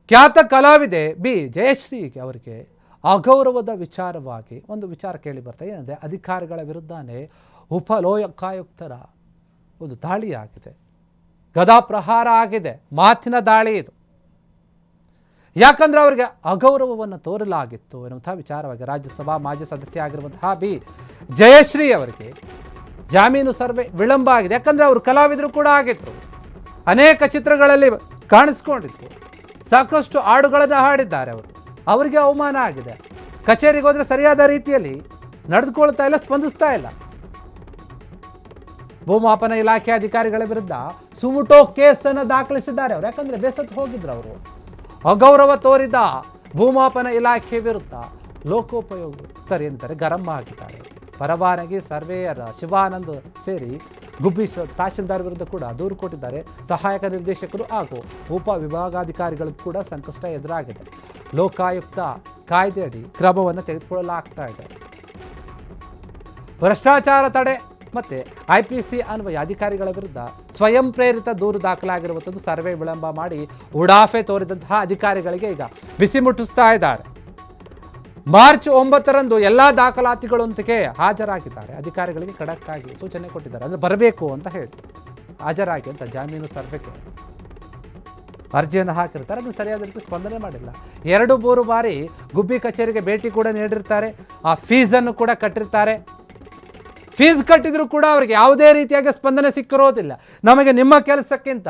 ಖ್ಯಾತ ಕಲಾವಿದೆ ಬಿ ಜಯಶ್ರೀ ಅವರಿಗೆ ಅಗೌರವದ ವಿಚಾರವಾಗಿ ಒಂದು ವಿಚಾರ ಕೇಳಿ ಬರ್ತಾ ಏನಂದರೆ ಅಧಿಕಾರಿಗಳ ವಿರುದ್ಧನೇ ಉಪಲೋಕಾಯುಕ್ತರ ಒಂದು ದಾಳಿ ಆಗಿದೆ, ಗದಾ ಪ್ರಹಾರ ಆಗಿದೆ, ಮಾತಿನ ದಾಳಿ ಇದು. ಯಾಕಂದ್ರೆ ಅವರಿಗೆ ಅಗೌರವವನ್ನು ತೋರಲಾಗಿತ್ತು ಎನ್ನುವಂತಹ ವಿಚಾರವಾಗಿ ರಾಜ್ಯಸಭಾ ಮಾಜಿ ಸದಸ್ಯ ಆಗಿರುವಂತಹ ಬಿ ಜಯಶ್ರೀ ಅವರಿಗೆ ಜಾಮೀನು ಸರ್ವೆ ವಿಳಂಬ ಆಗಿದೆ. ಯಾಕಂದ್ರೆ ಅವರು ಕಲಾವಿದರು ಕೂಡ ಆಗಿದ್ರು, ಅನೇಕ ಚಿತ್ರಗಳಲ್ಲಿ ಕಾಣಿಸ್ಕೊಂಡಿದ್ರು, ಸಾಕಷ್ಟು ಹಾಡುಗಳನ್ನು ಹಾಡಿದ್ದಾರೆ. ಅವರಿಗೆ ಅವಮಾನ ಆಗಿದೆ. ಕಚೇರಿಗೆ ಹೋದರೆ ಸರಿಯಾದ ರೀತಿಯಲ್ಲಿ ನಡೆದುಕೊಳ್ತಾ ಇಲ್ಲ, ಸ್ಪಂದಿಸ್ತಾ ಇಲ್ಲ. ಭೂಮಾಪನ ಇಲಾಖೆ ಅಧಿಕಾರಿಗಳ ವಿರುದ್ಧ ಸುಮುಟೋ ಕೇಸನ್ನು ದಾಖಲಿಸಿದ್ದಾರೆ ಅವರು. ಯಾಕಂದ್ರೆ ಬೇಸತ್ತು ಹೋಗಿದ್ರು ಅವರು. ಅಗೌರವ ತೋರಿದ ಭೂಮಾಪನ ಇಲಾಖೆ ವಿರುದ್ಧ ಲೋಕೋಪಯೋಗಿ ಎಂದರೆ ಗರಂ ಆಗಿದ್ದಾರೆ. ಪರವಾನಗಿ ಸರ್ವೇಯರ್ ಶಿವಾನಂದ್ ಸೇರಿ ಗುಬ್ಬಿ ತಹಶೀಲ್ದಾರ್ ವಿರುದ್ಧ ಕೂಡ ದೂರು ಕೊಟ್ಟಿದ್ದಾರೆ. ಸಹಾಯಕ ನಿರ್ದೇಶಕರು ಹಾಗೂ ಉಪ ವಿಭಾಗಾಧಿಕಾರಿಗಳಿಗೂ ಕೂಡ ಸಂಕಷ್ಟ ಎದುರಾಗಿದೆ. ಲೋಕಾಯುಕ್ತ ಕಾಯ್ದೆಯಡಿ ಕ್ರಮವನ್ನು ತೆಗೆದುಕೊಳ್ಳಲಾಗ್ತಾ ಇದೆ. ಭ್ರಷ್ಟಾಚಾರ ತಡೆ ಮತ್ತು IPC ಅನ್ವಯ ಅಧಿಕಾರಿಗಳ ವಿರುದ್ಧ ಸ್ವಯಂ ಪ್ರೇರಿತ ದೂರು ದಾಖಲಾಗಿರುವಂಥದ್ದು ಸರ್ವೆ ವಿಳಂಬ ಮಾಡಿ ಉಡಾಫೆ ತೋರಿದಂತಹ ಅಧಿಕಾರಿಗಳಿಗೆ ಈಗ ಬಿಸಿ ಮುಟ್ಟಿಸ್ತಾ ಇದ್ದಾರೆ. ಮಾರ್ಚ್ 9ರಂದು ಎಲ್ಲ ದಾಖಲಾತಿಗಳೊಂದಿಗೆ ಹಾಜರಾಗಿದ್ದಾರೆ. ಅಧಿಕಾರಿಗಳಿಗೆ ಖಡಕ್ ಆಗಿ ಸೂಚನೆ ಕೊಟ್ಟಿದ್ದಾರೆ, ಅಂದರೆ ಬರಬೇಕು ಅಂತ ಹೇಳಿ ಹಾಜರಾಗಿ ಅಂತ. ಜಾಮೀನು ಸರ್ವೆಗೆ ಅರ್ಜಿಯನ್ನು ಹಾಕಿರ್ತಾರೆ, ಅದನ್ನು ಸರಿಯಾದ ರೀತಿ ಸ್ಪಂದನೆ ಮಾಡಿಲ್ಲ. 2-3 ಬಾರಿ ಗುಬ್ಬಿ ಕಚೇರಿಗೆ ಭೇಟಿ ಕೂಡ ನೀಡಿರ್ತಾರೆ. ಆ ಫೀಸನ್ನು ಕೂಡ ಕಟ್ಟಿರ್ತಾರೆ. ಫೀಸ್ ಕಟ್ಟಿದ್ರು ಕೂಡ ಅವರಿಗೆ ಯಾವುದೇ ರೀತಿಯಾಗಿ ಸ್ಪಂದನೆ ಸಿಕ್ಕಿರೋದಿಲ್ಲ. ನಮಗೆ ನಿಮ್ಮ ಕೆಲಸಕ್ಕಿಂತ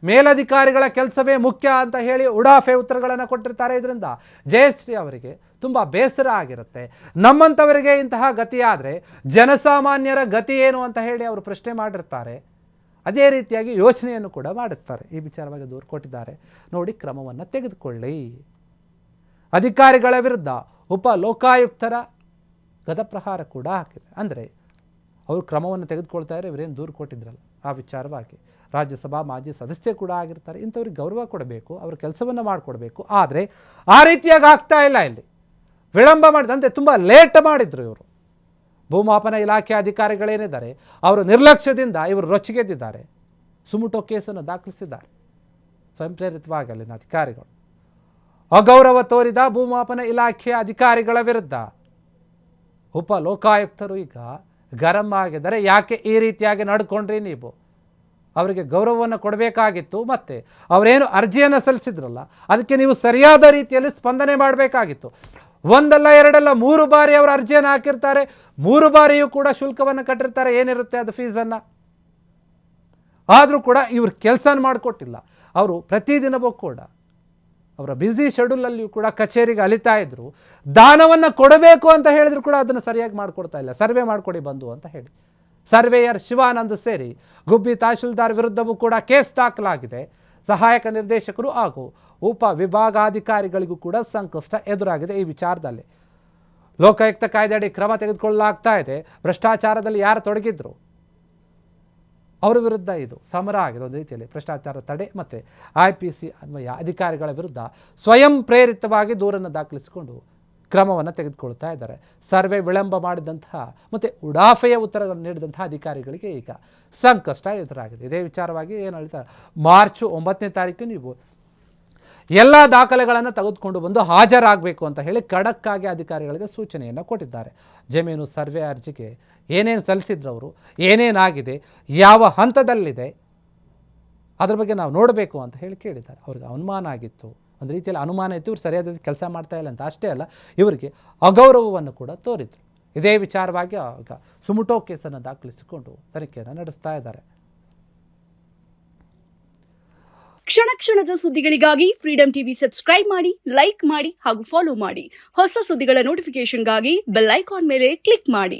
ಮೇಲಧಿಕಾರಿಗಳ ಕೆಲಸವೇ ಮುಖ್ಯ ಅಂತ ಹೇಳಿ ಉಡಾಫೆ ಉತ್ತರಗಳನ್ನು ಕೊಟ್ಟಿರ್ತಾರೆ. ಇದರಿಂದ ಜಯಶ್ರೀ ಅವರಿಗೆ ತುಂಬ ಬೇಸರ ಆಗಿರುತ್ತೆ. ನಮ್ಮಂಥವರಿಗೆ ಇಂತಹ ಗತಿಯಾದರೆ ಜನಸಾಮಾನ್ಯರ ಗತಿ ಏನು ಅಂತ ಹೇಳಿ ಅವರು ಪ್ರಶ್ನೆ ಮಾಡಿರ್ತಾರೆ. ಅದೇ ರೀತಿಯಾಗಿ ಯೋಚನೆಯನ್ನು ಕೂಡ ಮಾಡುತ್ತಾರೆ. ಈ ವಿಚಾರವಾಗಿ ದೂರು ಕೊಟ್ಟಿದ್ದಾರೆ. ನೋಡಿ, ಕ್ರಮವನ್ನು ತೆಗೆದುಕೊಳ್ಳಿ. ಅಧಿಕಾರಿಗಳ ವಿರುದ್ಧ ಉಪ ಲೋಕಾಯುಕ್ತರ ಗದಪ್ರಹಾರ ಕೂಡ ಹಾಕಿದೆ. ಅಂದರೆ ಅವರು ಕ್ರಮವನ್ನು ತೆಗೆದುಕೊಳ್ತಾರೆ. ಇವರೇನು ದೂರು ಕೊಟ್ಟಿದ್ರಲ್ಲ ಆ ವಿಚಾರವಾಗಿ ರಾಜ್ಯಸಭಾ ಮಾಜಿ ಸದಸ್ಯ ಕೂಡ ಆಗಿರ್ತಾರೆ. ಇಂಥವ್ರಿಗೆ ಗೌರವ ಕೊಡಬೇಕು, ಅವ್ರ ಕೆಲಸವನ್ನು ಮಾಡಿಕೊಡ್ಬೇಕು. ಆದರೆ ಆ ರೀತಿಯಾಗಿ ಆಗ್ತಾ ಇಲ್ಲ. ಇಲ್ಲಿ ವಿಳಂಬ ಮಾಡಿದಂತೆ ತುಂಬ ಲೇಟ್ ಮಾಡಿದ್ರು ಇವರು. ಭೂಮಾಪನ ಇಲಾಖೆ ಅಧಿಕಾರಿಗಳೇನಿದ್ದಾರೆ ಅವರು ನಿರ್ಲಕ್ಷ್ಯದಿಂದ ಇವರು ರೊಚ್ಚಿಗೆದ್ದಿದ್ದಾರೆ. ಸುಮುಟೋ ಕೇಸನ್ನು ದಾಖಲಿಸಿದ್ದಾರೆ ಸ್ವಯಂ ಪ್ರೇರಿತವಾಗಿ ಅಲ್ಲಿನ ಅಧಿಕಾರಿಗಳು. ಅಗೌರವ ತೋರಿದ ಭೂಮಾಪನ ಇಲಾಖೆಯ ಅಧಿಕಾರಿಗಳ ವಿರುದ್ಧ ಉಪ ಲೋಕಾಯುಕ್ತರು ಈಗ ಗರಂ ಆಗಿದ್ದಾರೆ. ಯಾಕೆ ಈ ರೀತಿಯಾಗಿ ನಡ್ಕೊಂಡ್ರಿ ನೀವು? ಅವರಿಗೆ ಗೌರವವನ್ನು ಕೊಡಬೇಕಾಗಿತ್ತು. ಮತ್ತು ಅವರೇನು ಅರ್ಜಿಯನ್ನು ಸಲ್ಲಿಸಿದ್ರಲ್ಲ ಅದಕ್ಕೆ ನೀವು ಸರಿಯಾದ ರೀತಿಯಲ್ಲಿ ಸ್ಪಂದನೆ ಮಾಡಬೇಕಾಗಿತ್ತು. 1 ಅಲ್ಲ 2 ಅಲ್ಲ 3 ಬಾರಿ ಅವರು ಅರ್ಜಿಯನ್ನು ಹಾಕಿರ್ತಾರೆ. 3 ಬಾರಿಯೂ ಕೂಡ ಶುಲ್ಕವನ್ನು ಕಟ್ಟಿರ್ತಾರೆ, ಏನಿರುತ್ತೆ ಅದು ಫೀಸನ್ನು. ಆದರೂ ಕೂಡ ಇವರು ಕೆಲಸ ಮಾಡಿಕೊಟ್ಟಿಲ್ಲ. ಅವರು ಪ್ರತಿದಿನವೂ ಕೂಡ ಅವರ ಬ್ಯುಸಿ ಶೆಡ್ಯೂಲಲ್ಲಿಯೂ ಕೂಡ ಕಚೇರಿಗೆ ಅಲಿತಾ ಇದ್ರು. ದಾನವನ್ನು ಕೊಡಬೇಕು ಅಂತ ಹೇಳಿದ್ರು ಕೂಡ ಅದನ್ನು ಸರಿಯಾಗಿ ಮಾಡಿಕೊಡ್ತಾ ಇಲ್ಲ. ಸರ್ವೆ ಮಾಡಿಕೊಡಿ ಬಂದು ಅಂತ ಹೇಳಿ ಸರ್ವೇಯರ್ ಶಿವಾನಂದ್ ಸೇರಿ ಗುಬ್ಬಿ ತಹಶೀಲ್ದಾರ್ ವಿರುದ್ಧವೂ ಕೂಡ ಕೇಸ್ ದಾಖಲಾಗಿದೆ. ಸಹಾಯಕ ನಿರ್ದೇಶಕರು ಹಾಗೂ ಉಪ ವಿಭಾಗಾಧಿಕಾರಿಗಳಿಗೂ ಕೂಡ ಸಂಕಷ್ಟ ಎದುರಾಗಿದೆ. ಈ ವಿಚಾರದಲ್ಲಿ ಲೋಕಾಯುಕ್ತ ಕಾಯ್ದೆಯಡಿ ಕ್ರಮ ತೆಗೆದುಕೊಳ್ಳಲಾಗ್ತಾ ಇದೆ. ಭ್ರಷ್ಟಾಚಾರದಲ್ಲಿ ಯಾರು ತೊಡಗಿದ್ರು ಅವರ ವಿರುದ್ಧ ಇದು ಸಮರ ಆಗಿದೆ. ಒಂದು ರೀತಿಯಲ್ಲಿ ಭ್ರಷ್ಟಾಚಾರ ತಡೆ ಮತ್ತು IPC ಅನ್ವಯ ಅಧಿಕಾರಿಗಳ ವಿರುದ್ಧ ಸ್ವಯಂ ಪ್ರೇರಿತವಾಗಿ ದೂರನ್ನು ದಾಖಲಿಸಿಕೊಂಡು ಕ್ರಮವನ್ನು ತೆಗೆದುಕೊಳ್ತಾ ಇದ್ದಾರೆ. ಸರ್ವೆ ವಿಳಂಬ ಮಾಡಿದಂತಹ ಮತ್ತು ಉಡಾಫೆಯ ಉತ್ತರಗಳನ್ನು ನೀಡಿದಂತಹ ಅಧಿಕಾರಿಗಳಿಗೆ ಈಗ ಸಂಕಷ್ಟ ಎದುರಾಗಿದೆ. ಇದೇ ವಿಚಾರವಾಗಿ ಏನು ಹೇಳ್ತಾರೆ, ಮಾರ್ಚ್ 9ನೇ ತಾರೀಕು ನೀವು ಎಲ್ಲ ದಾಖಲೆಗಳನ್ನು ತೆಗೆದುಕೊಂಡು ಬಂದು ಹಾಜರಾಗಬೇಕು ಅಂತ ಹೇಳಿ ಖಡಕ್ಕಾಗಿ ಅಧಿಕಾರಿಗಳಿಗೆ ಸೂಚನೆಯನ್ನು ಕೊಟ್ಟಿದ್ದಾರೆ. ಜಮೀನು ಸರ್ವೆ ಅರ್ಜಿಗೆ ಏನೇನು ಸಲ್ಲಿಸಿದ್ರು ಅವರು, ಏನೇನಾಗಿದೆ, ಯಾವ ಹಂತದಲ್ಲಿದೆ ಅದ್ರ ಬಗ್ಗೆ ನಾವು ನೋಡಬೇಕು ಅಂತ ಹೇಳಿ ಕೇಳಿದ್ದಾರೆ. ಅವ್ರಿಗೆ ಅನುಮಾನ ಆಗಿತ್ತು, ಒಂದು ರೀತಿಯಲ್ಲಿ ಅನುಮಾನ ಇತ್ತು, ಇವರು ಸರಿಯಾದ ಕೆಲಸ ಮಾಡ್ತಾ ಇಲ್ಲ ಅಂತ. ಅಷ್ಟೇ ಅಲ್ಲ, ಇವರಿಗೆ ಅಗೌರವವನ್ನು ಕೂಡ ತೋರಿದ್ರು. ಇದೇ ವಿಚಾರವಾಗಿ ಆಗ ಸುಮುಟೋ ಕೇಸನ್ನು ದಾಖಲಿಸಿಕೊಂಡು ತನಿಖೆಯನ್ನು ನಡೆಸ್ತಾ ಇದ್ದಾರೆ. ಕ್ಷಣ ಕ್ಷಣದ ಸುದ್ದಿಗಳಿಗಾಗಿ ಫ್ರೀಡಂ ಟಿವಿ ಸಬ್ಸ್ಕ್ರೈಬ್ ಮಾಡಿ, ಲೈಕ್ ಮಾಡಿ ಹಾಗೂ ಫಾಲೋ ಮಾಡಿ. ಹೊಸ ಸುದ್ದಿಗಳ ನೋಟಿಫಿಕೇಶನ್ಗಾಗಿ ಬೆಲ್ ಐಕಾನ್ ಮೇಲೆ ಕ್ಲಿಕ್ ಮಾಡಿ.